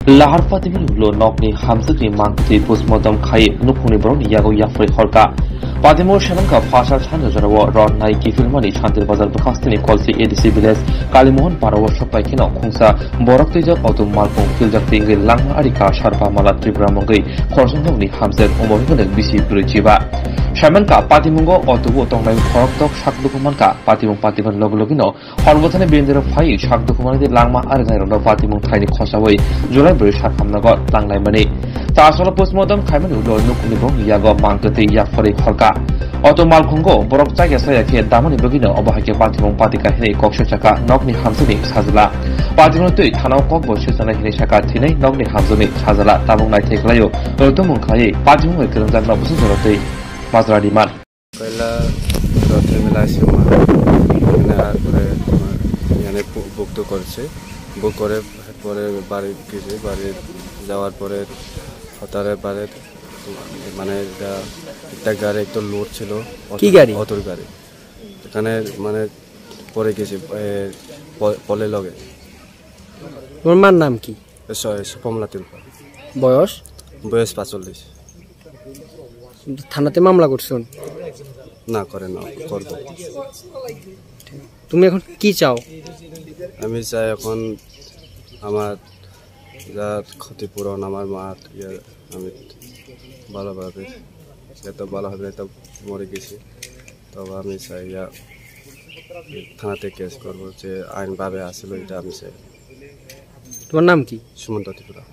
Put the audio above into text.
Lahar Fatimil Lo Nokni Hamzaki Mangti Postmodam Kai Nukuni Brown Yago Yafri Horka Padimo Shanaka Pasha Chandrawa Ron Nike Filmani Chantil Bazar Bakastini Kolsi ADC Village Kalimon Parawa Shopakino Kungsa Borakija Auto Malpong Filjakti Langa Arika Sharpa Mala Tribramongi Korsongi Hamzet Omogan BC Purichiva Shamanka Patimungo Otubo Tongai Horok Shakdukumanka Patimum Patiman Logologino Horvotane Bender of Hai Shakdukumani Lama Argano Patimum Tiny Kosaway July British Hakamnagot Langlai Mani Tasala Postmodam Kaimanu Nukunibong Yago Mankati Yafori Horka Auto Malkongo Borok Taga Sayake Damani Bogino Obahaki Patimum Patika Hene Kokshaka Nogni Hamzani Sazala Patimotu Tano Koko Shisana Hineshaka Tine Nogni Hamzani Sazala Tabung Night Layo Tomunkai Patimu Kiranzan Nobusorote Mazradi Man Pela Rote Milasima Yane book to Korse book করে পরে বাড়ি গেছে বাড়ি যাওয়ার পরে হঠাৎ বাড়ি মানে একটা গাড়ি একটা লোড ছিল কি গাড়ি অটোর গাড়ি এখানে মানে পরে গেছে পলে লগে তোমার মার নাম কি কমলাতিল বয়স 45 থানাতে মামলা করছেন না করে না করব তুমি এখন কি চাও আমি চাই এখন আমার যা ক্ষতিপূরণ আমার মা আমি ভালোভাবে এত ভালোভাবে তো মরে গেছি তবে আমি চাই থানাতে কেস করবো যে আইনভাবে আসলে এটা আমি চাই তোমার নাম কি সুমন্ত ত্রিপুরা